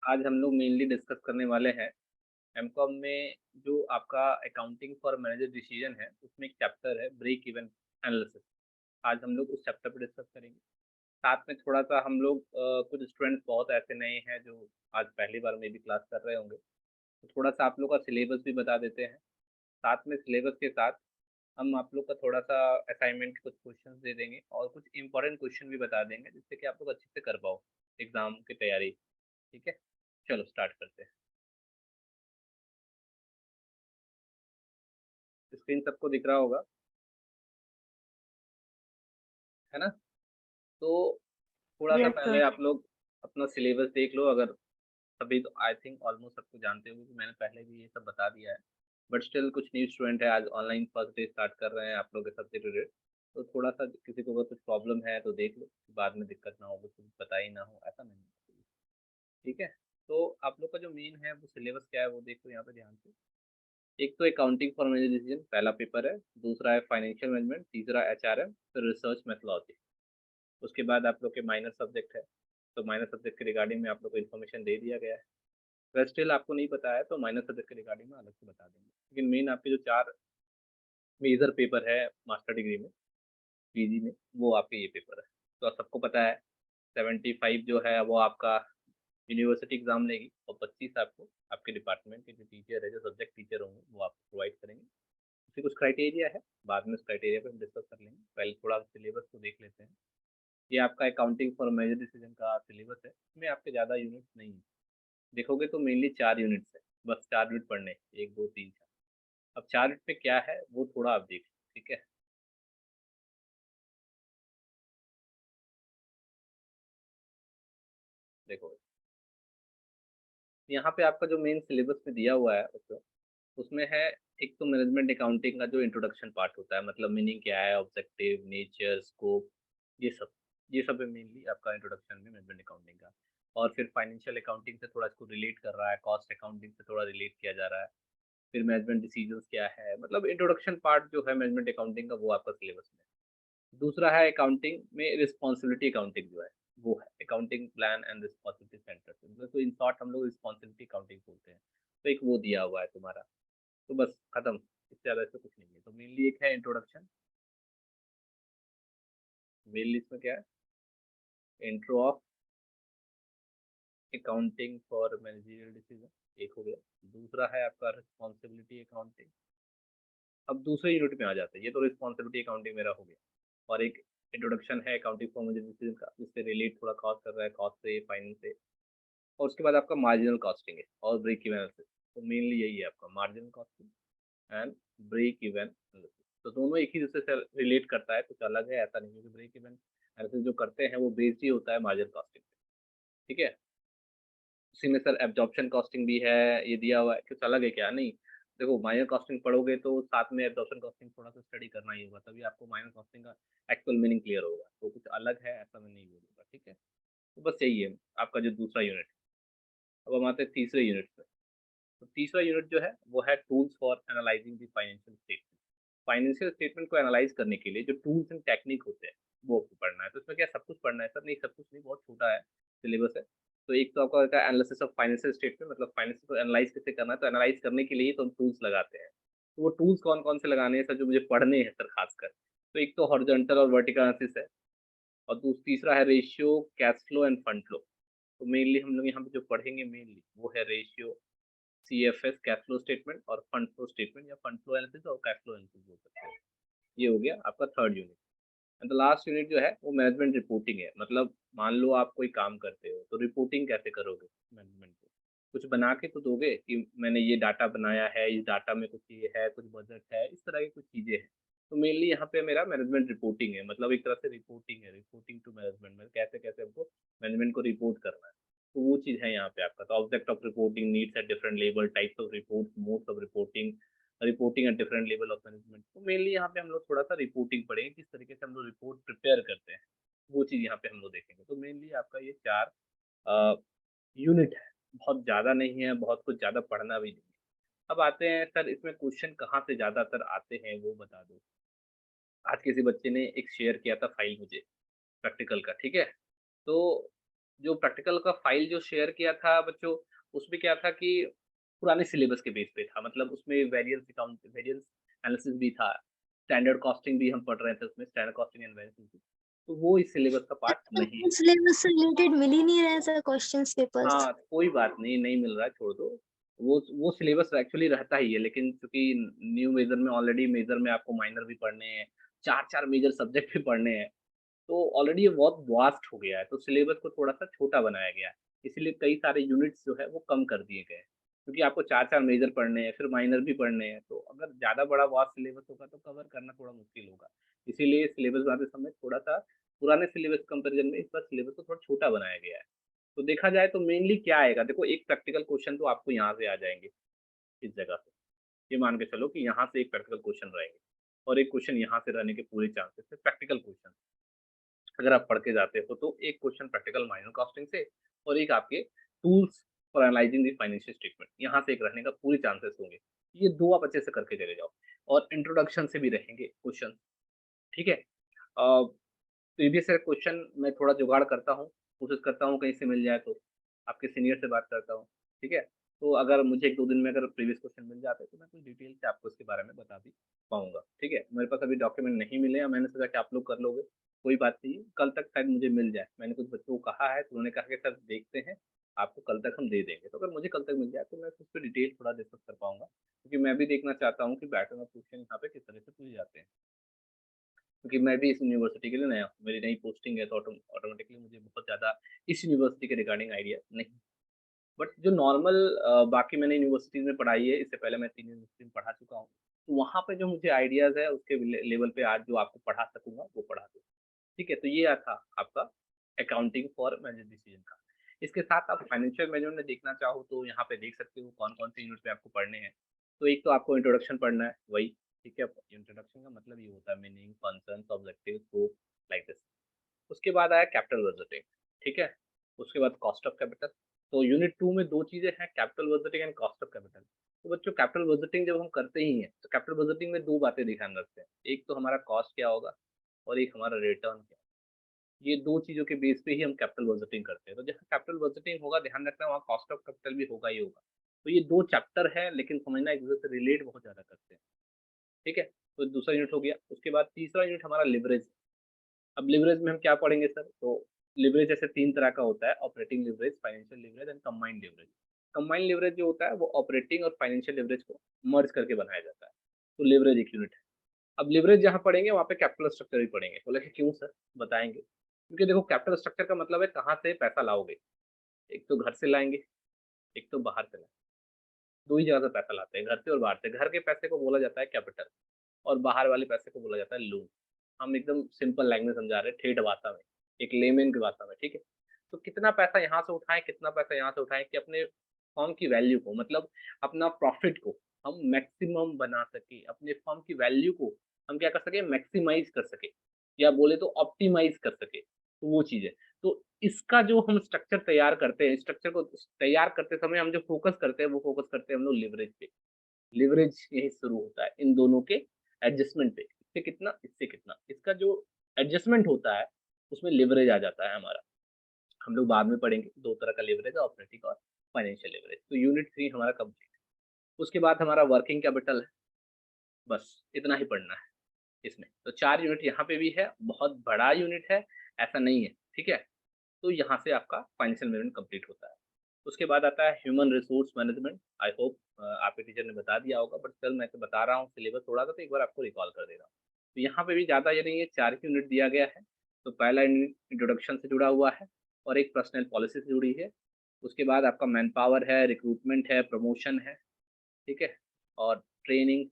आज हम लोग मेनली डिस्कस करने वाले हैं एमकॉम में जो आपका अकाउंटिंग फॉर मैनेजर डिसीजन है, उसमें एक चैप्टर है ब्रेक इवन एनालिसिस। आज हम लोग उस चैप्टर पर डिस्कस करेंगे। साथ में थोड़ा-सा हम लोग कुछ स्टूडेंट्स बहुत ऐसे नए हैं जो आज पहली बार मे बी क्लास कर रहे होंगे, तो थोड़ा-सा आप लोग का सिलेबस भी बता देते हैं। साथ में सिलेबस के साथ हम आप लोग का थोड़ा-सा असाइनमेंट के कुछ क्वेश्चंस दे देंगे और कुछ इम्पोर्टेंट क्वेश्चन भी बता देंगे, जिससे कि आप लोग अच्छे से कर पाओ एग्ज़ाम की तैयारी। ठीक है? चलो स्टार्ट करते हैं। स्क्रीन सबको दिख रहा होगा, है ना? तो थोड़ा-सा यस पहले सर। आप लोग अपना सिलेबस देख लो। अगर सभी तो आई थिंक ऑलमोस्ट सबको जानते होंगे कि मैंने पहले भी ये सब बता दिया है। बट स्टिल कुछ न्यू स्टूडेंट है, आज ऑनलाइन फर्स्ट डे स्टार्ट कर रहे हैं आप लोग के सबसे रिलेटेड। तो थोड़ा-सा किसी को अगर कुछ प्रॉब्लम है तो देख लो, बाद में दिक्कत ना हो, कुछ पता ही ना हो, ऐसा नहीं होना चाहिए। ठीक है? तो आप लोग का जो मेन है वो सिलेबस क्या है वो देखो यहाँ पे ध्यान से। एक तो अकाउंटिंग फॉर मैनेजर डिसीजन पहला पेपर है, दूसरा है फाइनेंशियल मैनेजमेंट, तीसरा एचआरएम, फिर रिसर्च मेथोडोलॉजी। उसके बाद आप लोग के माइनर सब्जेक्ट है, तो माइनर सब्जेक्ट के रिगार्डिंग में आप लोग को इन्फॉर्मेशन दे दिया गया है। अगर स्टिल आपको नहीं पता है तो माइनर सब्जेक्ट के रिगार्डिंग में अलग से बता देंगे। लेकिन मेन आपके जो 4 मेजर पेपर है मास्टर डिग्री में, पीजी में, वो आपके ये पेपर है। तो आप सबको पता है 75 जो है वो आपका यूनिवर्सिटी एग्ज़ाम लेगी और 25 आपको आपके डिपार्टमेंट के जो टीचर है, जो सब्जेक्ट टीचर होंगे वो आपको प्रोवाइड करेंगे। उसके कुछ क्राइटेरिया है, बाद में उस क्राइटेरिया पे हम डिस्कस कर लेंगे। पहले थोड़ा सिलेबस को देख लेते हैं। ये आपका अकाउंटिंग फॉर मेजर डिसीजन का सिलेबस है। इसमें आपके ज़्यादा यूनिट्स नहीं हैं। देखोगे तो मेनली 4 यूनिट्स हैं। बस 4 यूनिट पढ़ने हैं, 1, 2, 3, 4। अब 4 यूनिट में क्या है वो थोड़ा आप देख लो, ठीक है? देखो, यहाँ पे आपका जो मेन सिलेबस में दिया हुआ है उसमें है एक तो मैनेजमेंट अकाउंटिंग का जो इंट्रोडक्शन पार्ट होता है, मतलब मीनिंग क्या है, ऑब्जेक्टिव, नेचर, स्कोप, ये सब। ये सब है मेनली आपका इंट्रोडक्शन में मैनेजमेंट अकाउंटिंग का। और फिर फाइनेंशियल अकाउंटिंग से थोड़ा इसको रिलेट कर रहा है, कॉस्ट अकाउंटिंग से थोड़ा रिलेट किया जा रहा है। फिर मैनेजमेंट डिसीजंस क्या है, मतलब इंट्रोडक्शन पार्ट जो है मैनेजमेंट अकाउंटिंग का वो आपका सिलेबस में है। दूसरा है अकाउंटिंग में रिस्पॉन्सिबिलिटी अकाउंटिंग जो है, वो है accounting plan and responsibility centre. मतलब तो इन शॉर्ट हम लोग रिस्पॉन्सिबिलिटी अकाउंटिंग बोलते हैं। तो एक वो दिया हुआ है तुम्हारा। तो बस खत्म, इससे ज़्यादा इसमें कुछ नहीं है। तो मेनली एक है इंट्रोडक्शन, मेनली इसमें क्या है, intro of accounting for managerial decision एक हो गया। दूसरा है आपका रिस्पॉन्सिबिलिटी अकाउंटिंग। अब दूसरे यूनिट में आ जाते हैं, ये तो रिस्पॉन्सिबिलिटी अकाउंटिंग मेरा हो गया। और एक इंट्रोडक्शन है अकाउंटिंग फॉर मैनेजरियल डिसीजन का, जिससे रिलेट थोड़ा कॉस्ट कर रहा है, कॉस्ट से, फाइनेंस से। और उसके बाद आपका मार्जिनल कॉस्टिंग है और ब्रेक इवन एनालिसिस। तो मेनली यही है आपका marginal costing and break even analysis. तो दोनों एक ही दूसरे से रिलेट करता है, कुछ अलग है ऐसा नहीं, क्योंकि ब्रेक इवन एनालिसिस जो करते हैं वो बेस्ड ही होता है मार्जिनल कॉस्टिंग पे। ठीक है? उसी में सर एब्जॉर्प्शन कॉस्टिंग भी है, ये दिया हुआ है। कुछ अलग है क्या? नहीं। देखो, माइनर कॉस्टिंग पढ़ोगे तो साथ में एब्जॉर्प्शन कॉस्टिंग थोड़ा-सा स्टडी करना ही होगा, तभी आपको माइनर कॉस्टिंग का एक्चुअल मीनिंग क्लियर होगा। तो कुछ अलग है ऐसा मैं नहीं बोलूँगा, ठीक है? तो बस यही है आपका जो दूसरा यूनिट है। अब हम आते हैं तीसरे यूनिट पे। तो तीसरा यूनिट जो है वो है tools for analysing the financial statement. Financial statement को एनालाइज करने के लिए जो टूल्स एंड टेक्निक होते हैं वो आपको पढ़ना है। तो इसमें क्या सब कुछ पढ़ना है सर? नहीं, सब कुछ नहीं, बहुत छोटा है सिलेबस है। तो एक तो आपका होता है एनालिसिस ऑफ फाइनेंशियल स्टेटमेंट, मतलब फाइनेंस को एनालाइज कैसे करना है। तो एनालाइज करने के लिए ही तो हम टूल्स लगाते हैं। तो वो टूल्स कौन कौन से लगाने हैं सर, जो मुझे पढ़ने हैं सर खासकर? तो एक तो हॉरिजॉन्टल और वर्टिकल एनालिसिस है, और तीसरा है ratio, cash flow end fund flow. तो मेनली हम लोग यहाँ पे जो पढ़ेंगे मेनली वो है ratio, CFS cash flow statement, और फंड फ्लो स्टेटमेंट या फंड फ्लो एनालिसिस और कैश फ्लो एनालिसिस बोल सकते हैं। ये हो गया आपका third unit. And the last unit जो है वो मैनेजमेंट रिपोर्टिंग है। मतलब मान लो आप कोई काम करते हो तो रिपोर्टिंग कैसे करोगे मैनेजमेंट को? कुछ बना के तो दोगे कि मैंने ये डाटा बनाया है, इस डाटा में कुछ ये है, कुछ बजट है, इस तरह की कुछ चीज़ें हैं। तो मेनली यहाँ पे मेरा मैनेजमेंट रिपोर्टिंग है, मतलब एक तरह से रिपोर्टिंग है, रिपोर्टिंग टू मैनेजमेंट में कैसे-कैसे हमको मैनेजमेंट को रिपोर्ट करना है। तो वो चीज़ है यहाँ पे आपका। तो object of reporting, needs at different level, types of reports, modes of reporting, reporting at different level of management. तो मेनली यहाँ पे हम लोग थोड़ा-सा रिपोर्टिंग पढ़ेंगे, किस तरीके से हम लोग रिपोर्ट प्रिपेयर करते हैं, वो चीज़ यहाँ पे हम लोग देखेंगे। तो मेनली आपका ये 4 अ, यूनिट है, बहुत ज़्यादा नहीं है, बहुत कुछ ज़्यादा पढ़ना भी नहीं है। अब आते हैं सर इसमें क्वेश्चन कहाँ से ज़्यादातर आते हैं वो बता दो। आज किसी बच्चे ने एक शेयर किया था फाइल मुझे, प्रैक्टिकल का, ठीक है? तो जो प्रैक्टिकल का फाइल जो शेयर किया था बच्चों, उसमें क्या था कि पुराने सिलेबस के बेस पे था। मतलब उसमें वेरिएंस एनालिसिस भी था, स्टैंडर्ड कॉस्टिंग भी हम पढ़ रहे थे उसमें, स्टैंडर्ड कॉस्टिंग एंड वेरिएंस भी। तो वो इस सिलेबस का पार्ट नहीं है। सिलेबस से रिलेटेड मिल ही नहीं रहा है सर क्वेश्चंस पेपर्स। हाँ, कोई बात नहीं, नहीं मिल रहा है, छोड़ दो। वो सिलेबस एक्चुअली रहता ही है, लेकिन चूँकि न्यू मेजर में ऑलरेडी मेजर में आपको माइनर भी पढ़ने हैं, 4-4 मेजर सब्जेक्ट भी पढ़ने हैं, तो ऑलरेडी ये बहुत वास्ट हो गया है, तो सिलेबस को थोड़ा-सा छोटा बनाया गया है। इसीलिए कई सारे यूनिट्स जो है वो कम कर दिए गए हैं, क्योंकि आपको 4-4 मेजर पढ़ने हैं, फिर माइनर भी पढ़ने हैं, तो अगर ज़्यादा बड़ा वास्ट सिलेबस होगा तो कवर करना थोड़ा मुश्किल होगा। इसीलिए सिलेबस बनाते समय थोड़ा-सा पुराने सिलेबस कंपैरिज़न में इस बार सिलेबस को थोड़ा छोटा बनाया गया है। तो देखा जाए तो मेनली क्या आएगा, देखो एक प्रैक्टिकल क्वेश्चन तो आपको यहाँ से आ जाएँगे, इस जगह से। ये मान के चलो कि यहाँ से एक प्रैक्टिकल क्वेश्चन रहेंगे और एक क्वेश्चन यहाँ से रहने के पूरे चांसेस है प्रैक्टिकल क्वेश्चन। अगर आप पढ़ के जाते हो तो एक क्वेश्चन प्रैक्टिकल माइनर कॉस्टिंग से और एक आपके tools for analysing the financial statement, यहाँ से एक रहने का पूरे चांसेस होंगे। ये 2 आप अच्छे से करके चले जाओ और इंट्रोडक्शन से भी रहेंगे क्वेश्चन, ठीक है? प्रीवियस ईयर क्वेश्चन मैं थोड़ा जुगाड़ करता हूँ, कोशिश करता हूँ कहीं से मिल जाए तो, आपके सीनियर से बात करता हूँ, ठीक है? तो अगर मुझे 1-2 दिन में अगर प्रीवियस क्वेश्चन मिल जाते हैं, तो मैं कुछ डिटेल से आपको इसके बारे में बता भी पाऊँगा, ठीक है? मेरे पास अभी डॉक्यूमेंट नहीं मिले हैं, मैंने सोचा कि आप लोग कर लोगे, कोई बात नहीं, कल तक शायद मुझे मिल जाए। मैंने कुछ बच्चों को कहा है, तो उन्होंने कहा कि सर देखते हैं, आपको कल तक हम दे देंगे। तो अगर मुझे कल तक मिल जाए, तो मैं उस पे डिटेल थोड़ा डिस्कस कर पाऊँगा, क्योंकि मैं भी देखना चाहता हूँ कि पैटर्न ऑफ क्वेश्चन यहाँ पे किस तरह से पूछे जाते हैं। क्योंकि मैं भी इस यूनिवर्सिटी के लिए नया हूँ, मेरी नई पोस्टिंग है तो ऑटोमेटिकली मुझे बहुत ज़्यादा इस यूनिवर्सिटी के रिगार्डिंग आइडिया नहीं। बट जो नॉर्मल बाकी मैंने यूनिवर्सिटीज़ में पढ़ाई है, इससे पहले मैं 3 यूनिवर्सिटी में पढ़ा चुका हूँ। तो वहाँ पे जो मुझे आइडियाज़ है उसके लेवल पे आज जो आपको पढ़ा सकूँगा वो पढ़ा दूँ। ठीक है? तो ये था आपका अकाउंटिंग फॉर मैनेजर डिसीजन का। इसके साथ आप फाइनेंशियल मैनेजमेंट में देखना चाहो तो यहाँ पे देख सकते हो कौन-कौन से यूनिट में आपको पढ़ने हैं। तो एक तो आपको इंट्रोडक्शन पढ़ना है, वही, ठीक है? इंट्रोडक्शन का मतलब ये होता है meaning, functions, objectives, scope, like this. उसके बाद आया कैपिटल बजटिंग, ठीक है? उसके बाद कॉस्ट ऑफ कैपिटल। तो यूनिट 2 में 2 चीज़ें हैं, capital budgeting and cost of capital. तो बच्चों कैपिटल बजटिंग जब हम करते ही हैं, तो कैपिटल बजटिंग में 2 बातें ध्यान रखते हैं। एक तो हमारा कॉस्ट क्या होगा और एक हमारा रिटर्न क्या। ये 2 चीज़ों के बेस पे ही हम कैपिटल बजटिंग करते हैं। तो जहाँ कैपिटल बजटिंग होगा ध्यान रखना वहाँ कॉस्ट ऑफ कैपिटल भी होगा ही होगा। तो ये 2 चैप्टर हैं लेकिन समझना एक-दूसरे से रिलेट बहुत ज़्यादा करते हैं, ठीक है? तो दूसरा यूनिट हो गया। उसके बाद तीसरा यूनिट हमारा लिवरेज। अब लिवरेज में हम क्या पढ़ेंगे सर? तो लिवरेज ऐसे 3 तरह का होता है, operating leverage, financial leverage and combined leverage. Combined leverage जो होता है वो ऑपरेटिंग और फाइनेंशियल लिवरेज को मर्ज करके बनाया जाता है। तो लिवरेज एक यूनिट है। अब लिवरेज जहाँ पढ़ेंगे वहाँ पे कैपिटल स्ट्रक्चर भी पढ़ेंगे। बोला कि क्यों सर? बताएँगे। क्योंकि देखो कैपिटल स्ट्रक्चर का मतलब है कहाँ से पैसा लाओगे। एक तो घर से लाएँगे, एक तो बाहर से लाएँगे। 2 ही जगह से पैसा लाते हैं, घर से और बाहर से। घर के पैसे को बोला जाता है कैपिटल और बाहर वाले पैसे को बोला जाता है लोन। हम एकदम सिंपल लैंग्वेज समझा रहे हैं, ठेठ भाषा में, एक लेमैन की भाषा में, ठीक है? तो कितना पैसा यहाँ से उठाएँ, कितना पैसा यहाँ से उठाएँ कि अपने फर्म की वैल्यू को मतलब अपना प्रॉफिट को हम मैक्सिमम बना सकें, अपने फर्म की वैल्यू को हम क्या कर सकें मैक्सिमाइज़ कर सकें या बोले तो ऑप्टिमाइज़ कर सकें, तो वो चीज़ है। तो इसका जो हम स्ट्रक्चर तैयार करते हैं, स्ट्रक्चर को तैयार करते समय हम जो फ़ोकस करते हैं, वो फ़ोकस करते हैं हम लोग लिवरेज पे। लिवरेज यहीं शुरू होता है इन दोनों के एडजस्टमेंट पे। इससे कितना, इससे कितना। इसका जो एडजस्टमेंट होता है, उसमें लिवरेज आ जाता है हमारा। हम लोग बाद में पढ़ेंगे, 2 तरह का लिवरेज है, ऑपरेटिंग और फाइनेंशियल लिवरेज। तो यूनिट 3 हमारा कंप्लीट है। उसके बाद हमारा वर्किंग कैपिटल है, बस इतना ही पढ़ना है इसमें। तो 4 यूनिट यहाँ पे भी है, बहुत बड़ा यूनिट है, ऐसा नहीं है, ठीक है? तो यहाँ से आपका फाइनेंशियल मैनेजमेंट कंप्लीट होता है। उसके बाद आता है human resource management. I hope आपके टीचर ने बता दिया होगा बट स्टिल मैं तो बता रहा हूँ सिलेबस थोड़ा-सा तो एक बार आपको रिकॉल कर दे रहा हूँ। तो यहाँ पे भी ज़्यादा ये नहीं है 4 ही यूनिट दिया गया है। तो पहला यूनिट इंट्रोडक्शन से जुड़ा हुआ है और एक पर्सनल पॉलिसी से जुड़ी है। उसके बाद आपका मैन पावर है, रिक्रूटमेंट है, प्रमोशन है, ठीक है? और training,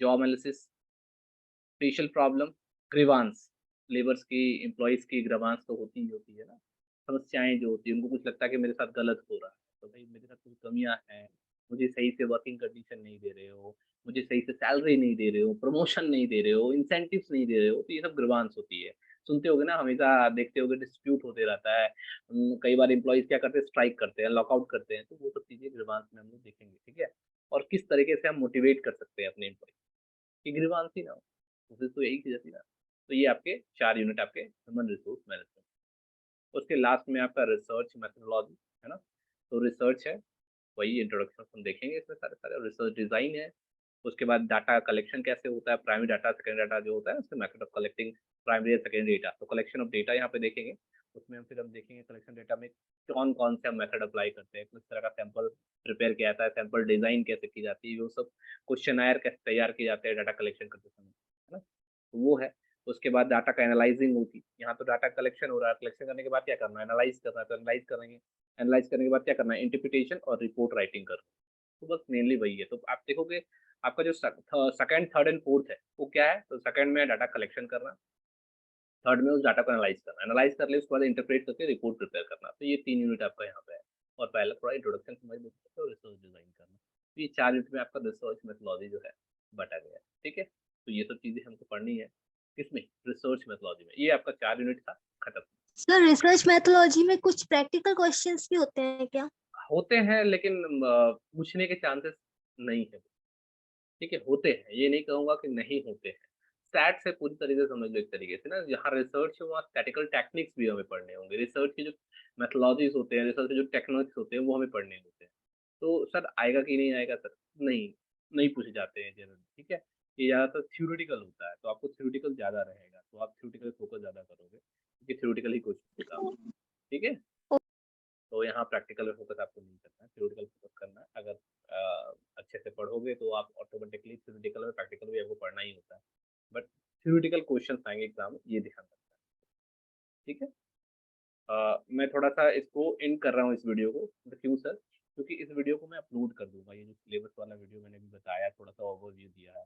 job analysis, special problem, grievance, labours की, एम्प्लॉइज़ की ग्रीवांस तो होती ही होती है ना। समस्याएँ जो होती हैं, उनको कुछ लगता है कि मेरे साथ गलत हो रहा है, तो भई मेरे साथ कुछ कमियाँ हैं, मुझे सही से वर्किंग कंडीशन नहीं दे रहे हो, मुझे सही से सैलरी नहीं दे रहे हो, प्रमोशन नहीं दे रहे हो, इंसेंटिव्स नहीं दे रहे हो, तो ये सब ग्रीवांस होती है। सुनते होंगे ना हमेशा देखते होंगे डिस्प्यूट होते रहता है। कई बार एम्प्लॉइज़ क्या करते हैं स्ट्राइक करते हैं, लॉकआउट करते हैं, तो वो सब चीज़ें ग्रीवांस में हम लोग देखेंगे, ठीक है? और किस तरीके से हम मोटिवेट कर सकते हैं अपने एम्प्लॉइज़ कि ग्रीवांस ही ना हो। तो फिर तो यही चीज़ थी ना। तो ये आपके 4 यूनिट आपके ह्यूमन रिसोर्स मैनेजमेंट। उसके लास्ट में आपका रिसर्च मेथोडोलॉजी है ना, तो रिसर्च है, वही इंट्रोडक्शन हम देखेंगे इसमें सारे सारे, रिसर्च डिजाइन है, उसके बाद डाटा कलेक्शन कैसे होता है, प्राइमरी डाटा सेकेंडरी डाटा जो होता है उसके मेथड ऑफ कलेक्टिंग प्राइमरी और सेकेंडरी डेटा, तो कलेक्शन ऑफ डेटा यहाँ पे देखेंगे। उसमें हम देखेंगे कलेक्शन डेटा में कौन कौन से हम मेथड अप्लाई करते हैं, किस तरह का सैंपल प्रिपेयर किया जाता है, सैंपल डिजाइन कैसे की जाती है, वो सब क्वेश्चनायर कैसे तैयार किए जाते हैं डाटा कलेक्शन करते समय, है ना, तो वो है। उसके बाद डाटा का एनालाइजिंग होती है, यहाँ तो डाटा कलेक्शन हो रहा है, कलेक्शन करने के बाद क्या करना है, एनालाइज करना है, तो एनालाइज करेंगे, एनालाइज करने के बाद क्या करना है, इंटरप्रिटेशन और रिपोर्ट राइटिंग करना है। तो बस मेनली वही है। तो आप देखोगे आपका जो सेकंड, थर्ड एंड फोर्थ है, वो क्या है? तो सेकंड में डाटा कलेक्शन करना, थर्ड में उस डाटा को एनालाइज करना, एनालाइज कर ले उसके बाद इंटरप्रेट करके रिपोर्ट प्रिपेयर करना। तो ये 3 यूनिट आपका यहाँ पे है। और पहला थोड़ा इंट्रोडक्शन समझ लेते हो, रिसर्च डिजाइन करना। तो ये 4 यूनिट में आपका रिसर्च मेथोडोलॉजी जो है बँटा गया है, ठीक है? तो ये सब चीज़ें हमको पढ़नी है, किसमें? रिसर्च मेथोडोलॉजी में। ये आपका 4 यूनिट था, खत्म। सर रिसर्च मेथोलॉजी में कुछ प्रैक्टिकल क्वेश्चंस भी होते हैं क्या? होते हैं लेकिन पूछने के चांसेस नहीं है। ठीक है, होते हैं, ये नहीं कहूँगा कि नहीं होते हैं। स्टैट से पूरी तरीके से समझ लो एक तरीके से ना, जहाँ रिसर्च है वहाँ स्टैटिकल टेक्निक्स भी हमें पढ़ने होंगे। रिसर्च के जो मेथोडोलॉजीज़ होते हैं, रिसर्च के जो टेक्निक्स होते हैं, वो हमें पढ़ने होते हैं। तो सर आएगा कि नहीं आएगा सर? नहीं, नहीं पूछे जाते हैं जनरली, ठीक है? ये ज़्यादातर थ्योरेटिकल होता है, तो आपको थ्योरेटिकल ज़्यादा रहेगा, तो आप थ्योरेटिकल फोकस ज़्यादा करोगे, क्योंकि थ्योरेटिकल ही क्वेश्चन होगा, ठीक है? तो यहाँ प्रैक्टिकल में फोकस आपको नहीं करना है, थ्योरेटिकल फोकस करना है। अगर अच्छे से पढ़ोगे तो आप ऑटोमेटिकली थ्योरेटिकल और प्रैक्टिकल भी आपको पढ़ना ही होता है। बट थ्योरेटिकल क्वेश्चंस आएँगे एग्ज़ाम में, ये ध्यान रखना है, ठीक है? मैं थोड़ा-सा इसको एंड कर रहा हूँ इस वीडियो को, तो क्यों सर? क्योंकि इस वीडियो को मैं अपलोड कर दूँगा, ये जो सिलेबस वाला वीडियो मैंने अभी बताया, थोड़ा-सा ओवरव्यू दिया है,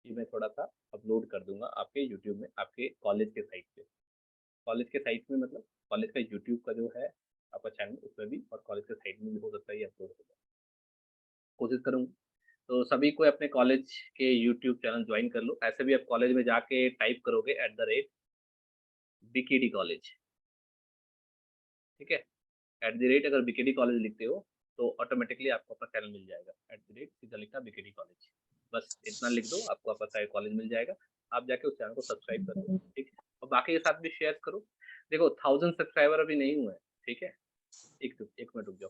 ये मैं थोड़ा-सा अपलोड कर दूँगा आपके यूट्यूब में, आपके कॉलेज के साइट पे। कॉलेज के साइट में मतलब कॉलेज का यूट्यूब का जो है आपका चैनल, उसमें भी और कॉलेज के साइट में भी हो सकता है ये अपलोड हो जाए। कोशिश करूँगा। तो सभी को अपने कॉलेज के यूट्यूब चैनल जॉइन कर लो। ऐसे भी आप कॉलेज में जाके टाइप करोगे बीकेडी कॉलेज, ठीक है? अगर बीकेडी कॉलेज लिखते हो तो ऑटोमेटिकली आपको अपना चैनल मिल जाएगा। सीधा लिखना बीकेडी कॉलेज। बस इतना लिख दो, आपको आपका सारे कॉलेज मिल जाएगा। आप जाके उस चैनल को सब्सक्राइब कर दो, ठीक है? और बाकी के साथ भी शेयर करो। देखो 1000 सब्सक्राइबर अभी नहीं हुए हैं, ठीक है? 1 मिनट रुक जाओ।